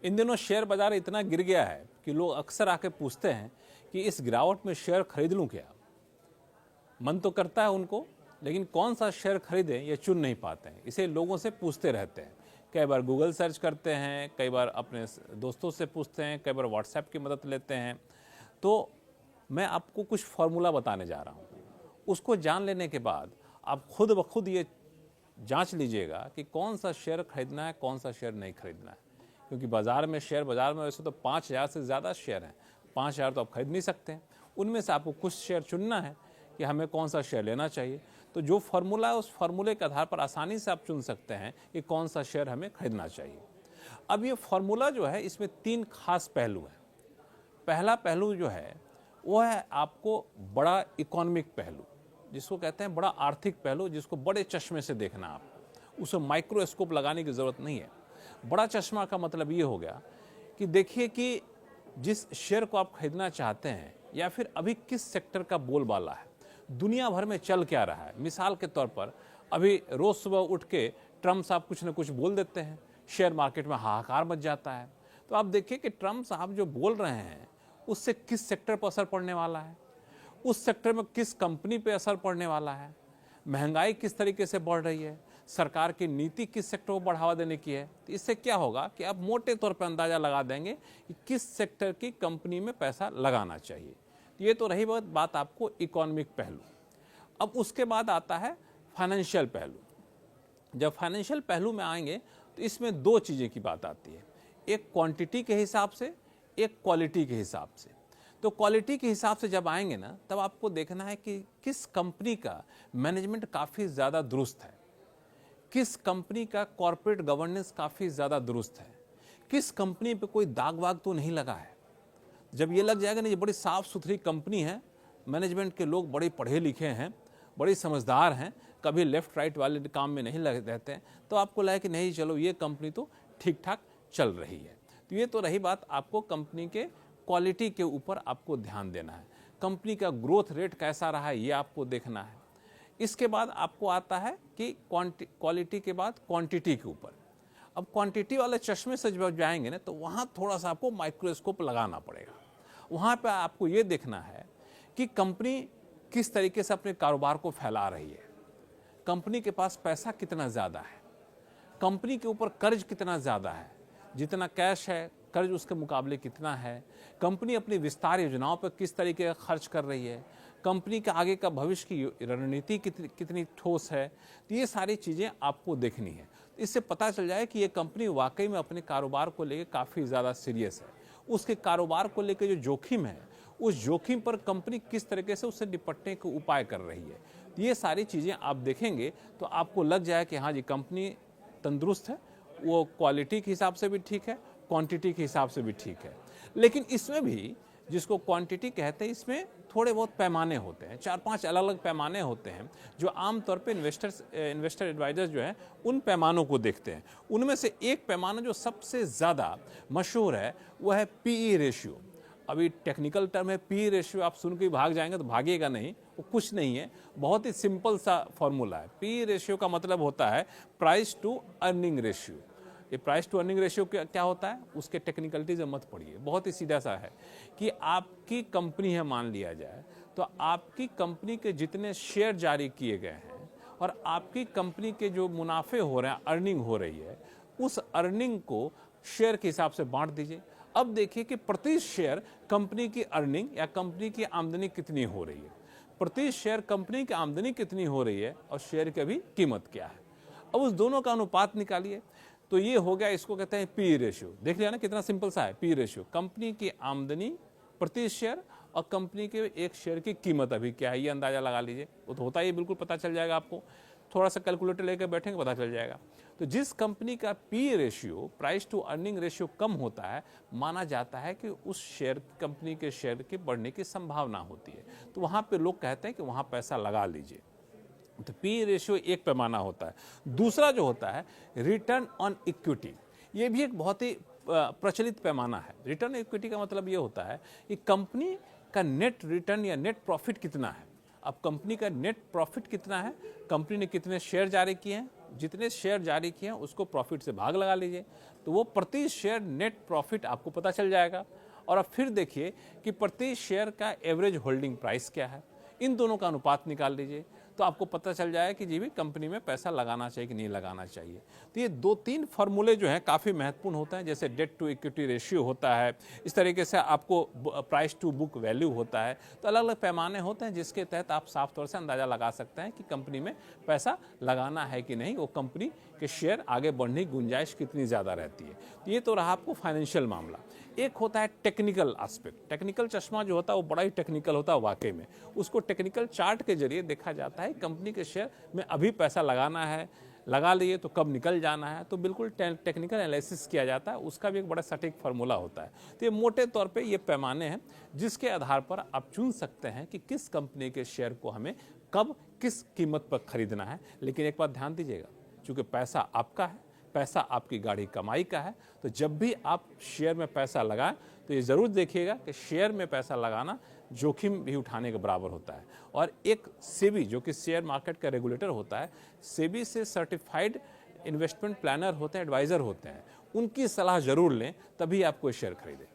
इन दिनों शेयर बाजार इतना गिर गया है कि लोग अक्सर आके पूछते हैं कि इस गिरावट में शेयर खरीद लूं क्या। मन तो करता है उनको, लेकिन कौन सा शेयर खरीदें ये चुन नहीं पाते हैं। इसे लोगों से पूछते रहते हैं, कई बार गूगल सर्च करते हैं, कई बार अपने दोस्तों से पूछते हैं, कई बार व्हाट्सएप की मदद लेते हैं। तो मैं आपको कुछ फॉर्मूला बताने जा रहा हूँ, उसको जान लेने के बाद आप खुद ब खुद ये जांच लीजिएगा कि कौन सा शेयर खरीदना है, कौन सा शेयर नहीं खरीदना है। क्योंकि बाजार में शेयर बाजार में वैसे तो 5000 से ज़्यादा शेयर हैं, 5000 तो आप खरीद नहीं सकते हैं। उनमें से आपको कुछ शेयर चुनना है कि हमें कौन सा शेयर लेना चाहिए। तो जो फार्मूला है उस फार्मूले के आधार पर आसानी से आप चुन सकते हैं कि कौन सा शेयर हमें खरीदना चाहिए। अब ये फार्मूला जो है इसमें 3 खास पहलू हैं। पहला पहलू जो है वो है आपको बड़ा इकोनॉमिक पहलू, जिसको कहते हैं बड़ा आर्थिक पहलू, जिसको बड़े चश्मे से देखना आप, उसे माइक्रोस्कोप लगाने की ज़रूरत नहीं है। बड़ा चश्मा का मतलब ये हो गया कि देखिए कि जिस शेयर को आप खरीदना चाहते हैं या फिर अभी किस सेक्टर का बोलबाला है, दुनिया भर में चल क्या रहा है। मिसाल के तौर पर अभी रोज़ सुबह उठ के ट्रम्प साहब कुछ न कुछ बोल देते हैं, शेयर मार्केट में हाहाकार मच जाता है। तो आप देखिए कि ट्रम्प साहब जो बोल रहे हैं उससे किस सेक्टर पर असर पड़ने वाला है, उस सेक्टर में किस कंपनी पे असर पड़ने वाला है, महंगाई किस तरीके से बढ़ रही है, सरकार की नीति किस सेक्टर को बढ़ावा देने की है। तो इससे क्या होगा कि आप मोटे तौर पर अंदाज़ा लगा देंगे कि किस सेक्टर की कंपनी में पैसा लगाना चाहिए। ये तो रही बात आपको इकोनॉमिक पहलू। अब उसके बाद आता है फाइनेंशियल पहलू। जब फाइनेंशियल पहलू में आएंगे तो इसमें 2 चीज़ें की बात आती है, एक क्वांटिटी के हिसाब से, एक क्वालिटी के हिसाब से। तो क्वालिटी के हिसाब से जब आएंगे ना, तब आपको देखना है कि किस कंपनी का मैनेजमेंट काफ़ी ज़्यादा दुरुस्त है, किस कंपनी का कॉर्पोरेट गवर्नेंस काफ़ी ज़्यादा दुरुस्त है, किस कंपनी पे कोई दाग वाग तो नहीं लगा है। जब ये लग जाएगा ना ये बड़ी साफ़ सुथरी कंपनी है, मैनेजमेंट के लोग बड़े पढ़े लिखे हैं, बड़ी समझदार हैं, कभी लेफ़्ट राइट वाले काम में नहीं लगे रहते हैं, तो आपको लगे कि नहीं चलो ये कंपनी तो ठीक ठाक चल रही है। तो ये तो रही बात, आपको कंपनी के क्वालिटी के ऊपर आपको ध्यान देना है। कंपनी का ग्रोथ रेट कैसा रहा है ये आपको देखना है। इसके बाद आपको आता है कि क्वालिटी के बाद क्वांटिटी के ऊपर। अब क्वांटिटी वाले चश्मे से जब जाएंगे ना तो वहाँ थोड़ा सा आपको माइक्रोस्कोप लगाना पड़ेगा। वहाँ पे आपको ये देखना है कि कंपनी किस तरीके से अपने कारोबार को फैला रही है, कंपनी के पास पैसा कितना ज़्यादा है, कंपनी के ऊपर कर्ज कितना ज़्यादा है, जितना कैश है कर्ज उसके मुकाबले कितना है, कंपनी अपनी विस्तार योजनाओं पर किस तरीके का खर्च कर रही है, कंपनी के आगे का भविष्य की रणनीति कितनी ठोस है। तो ये सारी चीज़ें आपको देखनी है। इससे पता चल जाए कि ये कंपनी वाकई में अपने कारोबार को लेकर काफ़ी ज़्यादा सीरियस है, उसके कारोबार को लेकर जो जोखिम है उस जोखिम पर कंपनी किस तरीके से उससे निपटने के उपाय कर रही है। तो ये सारी चीज़ें आप देखेंगे तो आपको लग जाए कि हाँ जी कंपनी तंदुरुस्त है, वो क्वालिटी के हिसाब से भी ठीक है, क्वांटिटी के हिसाब से भी ठीक है। लेकिन इसमें भी जिसको क्वांटिटी कहते हैं इसमें थोड़े बहुत पैमाने होते हैं, 4-5 अलग अलग पैमाने होते हैं जो आमतौर पे इन्वेस्टर एडवाइजर्स जो हैं उन पैमानों को देखते हैं। उनमें से एक पैमाना जो सबसे ज़्यादा मशहूर है वह है पीई रेशियो। अभी टेक्निकल टर्म है पीई रेशियो, आप सुन के भाग जाएंगे तो भागिएगा नहीं, वो कुछ नहीं है, बहुत ही सिंपल सा फॉर्मूला है। पीई रेशियो का मतलब होता है प्राइस टू अर्निंग रेशियो। ये प्राइस टू अर्निंग रेशियो क्या होता है, उसके टेक्निकलिटीज मत पढ़िए, बहुत ही सीधा सा है कि आपकी कंपनी है मान लिया जाए तो आपकी कंपनी के जितने शेयर जारी किए गए हैं और आपकी कंपनी के जो मुनाफे हो रहे हैं, अर्निंग हो रही है, उस अर्निंग को शेयर के हिसाब से बांट दीजिए। अब देखिए कि प्रति शेयर कंपनी की अर्निंग या कंपनी की आमदनी कितनी हो रही है, प्रति शेयर कंपनी की आमदनी कितनी हो रही है और शेयर की अभी कीमत क्या है। अब उस दोनों का अनुपात निकालिए तो ये हो गया, इसको कहते हैं पी रेशियो। देख लिया ना कितना सिंपल सा है। पी रेशियो कंपनी की आमदनी प्रति शेयर और कंपनी के एक शेयर की कीमत अभी क्या है ये अंदाजा लगा लीजिए। वो तो होता ही बिल्कुल पता चल जाएगा आपको, थोड़ा सा कैलकुलेटर लेकर बैठेंगे पता चल जाएगा। तो जिस कंपनी का P ratio price to earning ratio कम होता है, माना जाता है कि उस शेयर कंपनी के शेयर के बढ़ने की संभावना होती है, तो वहाँ पे लोग कहते हैं कि वहाँ पैसा लगा लीजिए। तो पी रेशियो एक पैमाना होता है। दूसरा जो होता है रिटर्न ऑन इक्विटी, ये भी एक बहुत ही प्रचलित पैमाना है। रिटर्न इक्विटी का मतलब ये होता है कि कंपनी का नेट रिटर्न या नेट प्रॉफिट कितना है। अब कंपनी का नेट प्रॉफिट कितना है, कंपनी ने कितने शेयर जारी किए हैं जितने शेयर जारी किए हैं उसको प्रॉफिट से भाग लगा लीजिए, तो वो प्रति शेयर नेट प्रॉफिट आपको पता चल जाएगा। और अब फिर देखिए कि प्रति शेयर का एवरेज होल्डिंग प्राइस क्या है, इन दोनों का अनुपात निकाल लीजिए, तो आपको पता चल जाए कि जी भी कंपनी में पैसा लगाना चाहिए कि नहीं लगाना चाहिए। तो ये 2-3 फार्मूले जो हैं काफ़ी महत्वपूर्ण होते हैं, जैसे डेट टू इक्विटी रेशियो होता है, इस तरीके से आपको प्राइस टू बुक वैल्यू होता है। तो अलग अलग पैमाने होते हैं जिसके तहत आप साफ तौर से अंदाज़ा लगा सकते हैं कि कंपनी में पैसा लगाना है कि नहीं, वो कंपनी के शेयर आगे बढ़ने की गुंजाइश कितनी ज़्यादा रहती है। तो ये तो रहा आपको फाइनेंशियल मामला। एक होता है टेक्निकल एस्पेक्ट। टेक्निकल चश्मा जो होता है वो बड़ा ही टेक्निकल होता है वाकई में। उसको टेक्निकल चार्ट के जरिए देखा जाता है कंपनी के शेयर में अभी पैसा लगाना है, लगा लिए तो कब निकल जाना है, तो बिल्कुल टेक्निकल एनालिसिस किया जाता है। उसका भी एक बड़ा सटीक फार्मूला होता है। तो ये मोटे तौर पे ये पैमाने हैं जिसके आधार पर आप चुन सकते हैं कि किस कंपनी के शेयर को हमें कब किस कीमत पर खरीदना है। लेकिन एक बात ध्यान दीजिएगा, चूँकि पैसा आपका है, पैसा आपकी गाढ़ी कमाई का है, तो जब भी आप शेयर में पैसा लगाएं तो ये ज़रूर देखिएगा कि शेयर में पैसा लगाना जोखिम भी उठाने के बराबर होता है। और एक सेबी जो कि शेयर मार्केट का रेगुलेटर होता है, सेबी से सर्टिफाइड इन्वेस्टमेंट प्लानर होते हैं, एडवाइज़र होते हैं, उनकी सलाह ज़रूर लें, तभी आप कोई शेयर खरीदें।